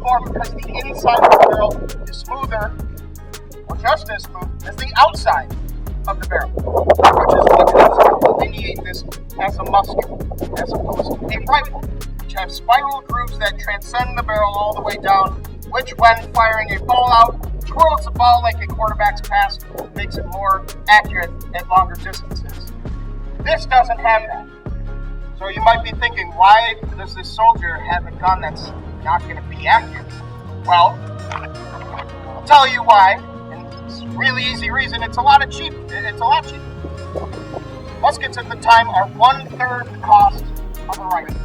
more because the inside of the barrel is smoother, or just as smooth, as the outside of the barrel, which is what helps to delineate this as a musket, as opposed to a rifle, which have spiral grooves that transcend the barrel all the way down, which when firing a ball out, twirls the ball like a quarterback's pass, makes it more accurate at longer distances. This doesn't have that. So you might be thinking, why does this soldier have a gun that's not going to be accurate? Well, I'll tell you why. It's a really easy reason. It's a lot cheaper. Muskets at the time are 1/3 the cost of a rifle.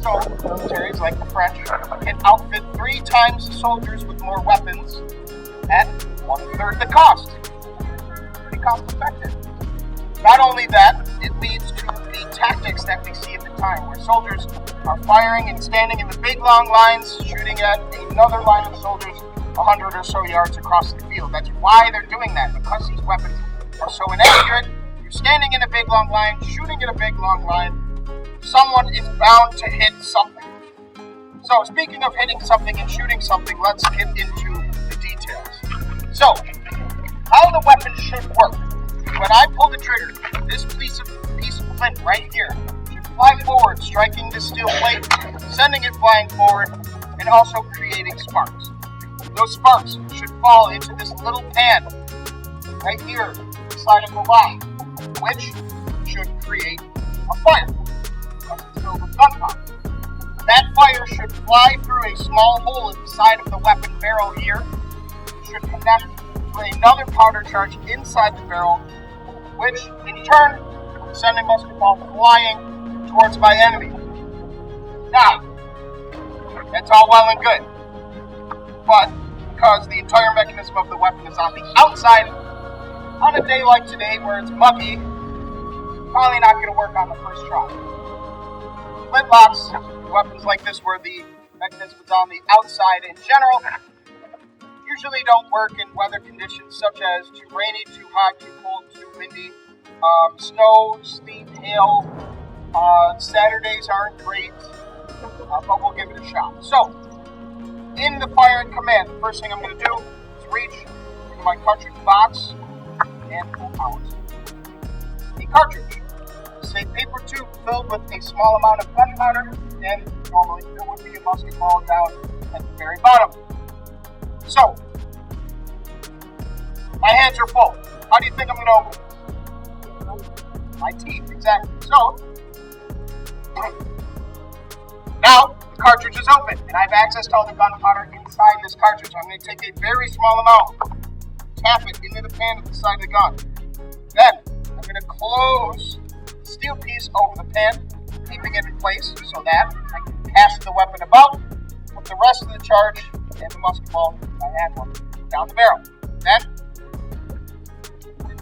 So militaries like the French can outfit 3 times the soldiers with more weapons at 1/3 the cost. Pretty cost effective. Not only that, it leads to the tactics that we see at the time, where soldiers are firing and standing in the big long lines, shooting at another line of soldiers 100 or so yards across the field. That's why they're doing that, because these weapons are so inaccurate. You're standing in a big long line, shooting in a big long line. Someone is bound to hit something. So, speaking of hitting something and shooting something, let's get into the details. So, how the weapon should work. When I pull the trigger, this piece of flint right here should fly forward, striking the steel plate, sending it flying forward, and also creating sparks. Those sparks should fall into this little pan right here inside of the line, which should create a fire because it's filled with gunpowder. That fire should fly through a small hole in the side of the weapon barrel here, should connect to another powder charge inside the barrel, which in turn will send a musket ball flying towards my enemy. Now, that's all well and good, but because the entire mechanism of the weapon is on the outside, on a day like today where it's muggy, probably not going to work on the first try. Flintlocks, weapons like this where the mechanism is on the outside in general, usually don't work in weather conditions such as too rainy, too hot, too cold, too windy, snow, sleet, hail. Saturdays aren't great, but we'll give it a shot. So, in the fire and command, the first thing I'm going to do is reach into my cartridge box and pull out a cartridge. It's a paper tube filled with a small amount of gunpowder, and normally there would be a musket ball down at the very bottom. So, my hands are full. How do you think I'm going to open it? My teeth, exactly. So, now the cartridge is open, and I have access to all the gunpowder inside this cartridge. I'm going to take a very small amount, tap it into the pan at the side of the gun. Then, I'm going to close the steel piece over the pan, keeping it in place so that I can pass the weapon about, put the rest of the charge and the musket ball, if I had one, down the barrel. Then,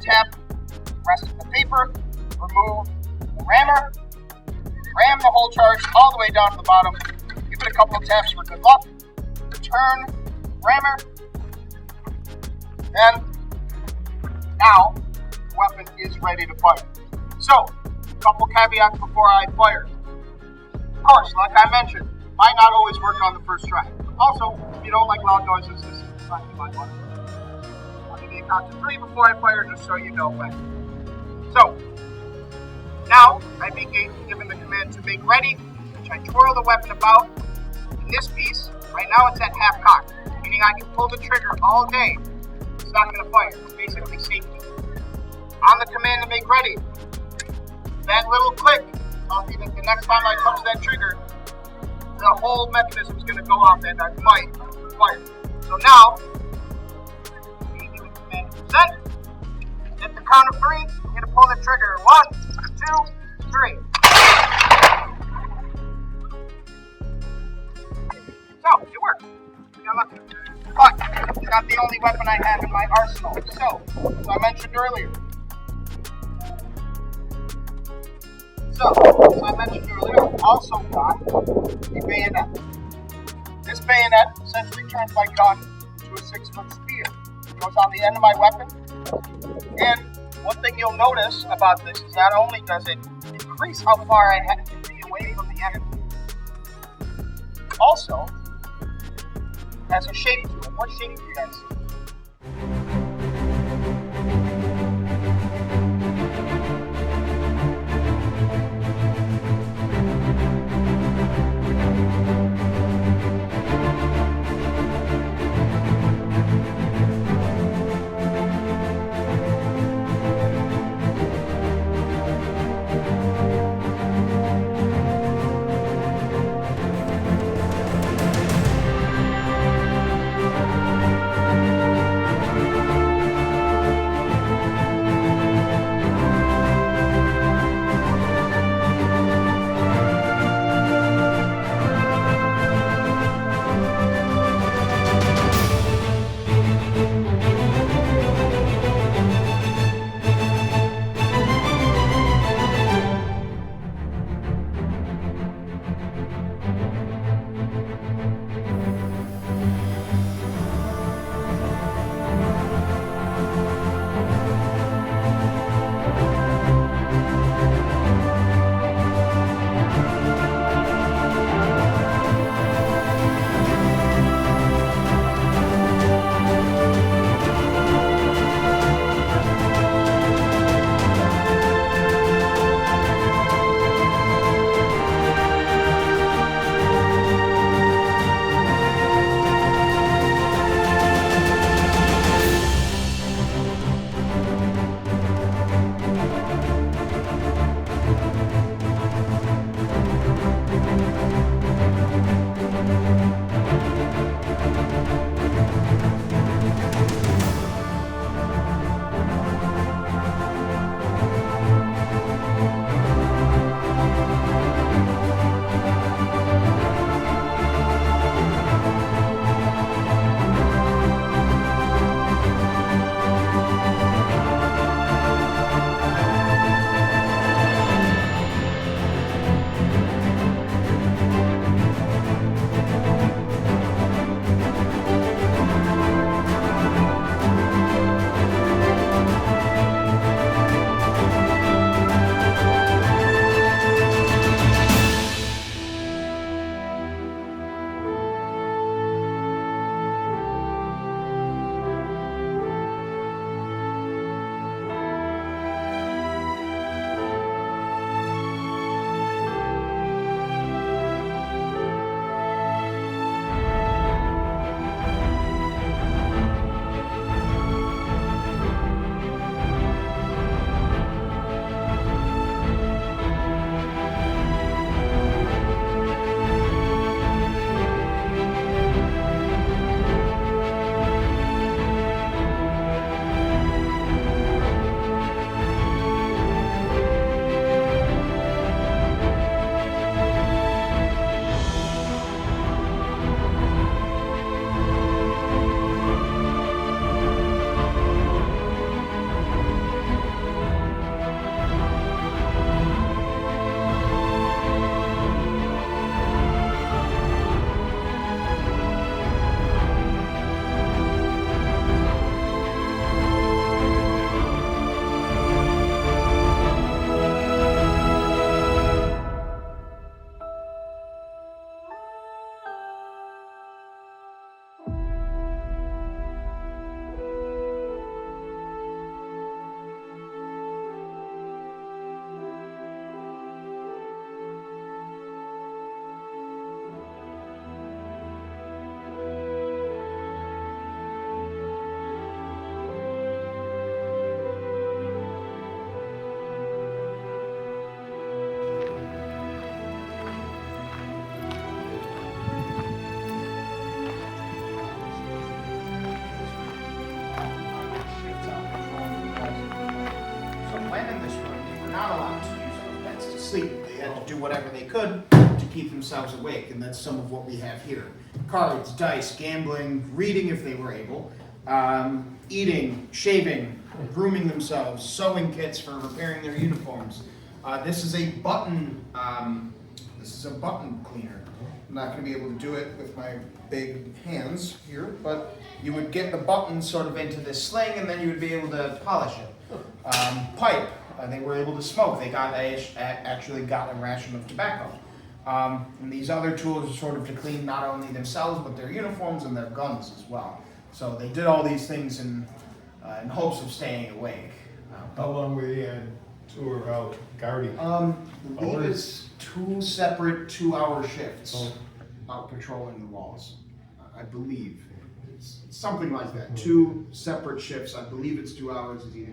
tap the rest of the paper, remove the rammer, ram the whole charge all the way down to the bottom, give it a couple of taps for good luck, turn rammer, and now the weapon is ready to fire. So, a couple caveats before I fire. Of course, like I mentioned, might not always work on the first try. Also, if you don't like loud noises, this is not you might want to. I'll give you a count to 3 before I fire, just so you know when. So, now I begin given the command to make ready, which I twirl the weapon about. In this piece, right now it's at half cock, meaning I can pull the trigger all day. It's not going to fire. It's basically safety. On the command to make ready, that little click tells me that the next time I touch that trigger, the whole mechanism is going to go off and I might fire. So now, we give the command to set. At the count of 3, I'm going to pull the trigger. 1, 2, 3. So, it worked. Got lucky. But it's not the only weapon I have in my arsenal. So, as I mentioned earlier, I've also got a bayonet. This bayonet essentially turns my gun into a 6-foot spear. It goes on the end of my weapon. And one thing you'll notice about this is not only does it increase how far I have to be away from the enemy, also, has a shape to it. What shape do you guys see? sleep. They had to do whatever they could to keep themselves awake, and that's some of what we have here. Cards, dice, gambling, reading if they were able, eating, shaving, grooming themselves, sewing kits for repairing their uniforms. This is a button cleaner. I'm not going to be able to do it with my big hands here, but you would get the buttons sort of into this sling, and then you would be able to polish it. Pipe. They were able to smoke. They actually got a ration of tobacco. And these other tools are sort of to clean not only themselves, but their uniforms and their guns as well. So they did all these things in hopes of staying awake. How long were you on tour out guarding? I believe it's 2 separate 2-hour shifts Oh. out patrolling the walls. I believe. It's something like that. 2 separate shifts. I believe it's 2 hours. It's either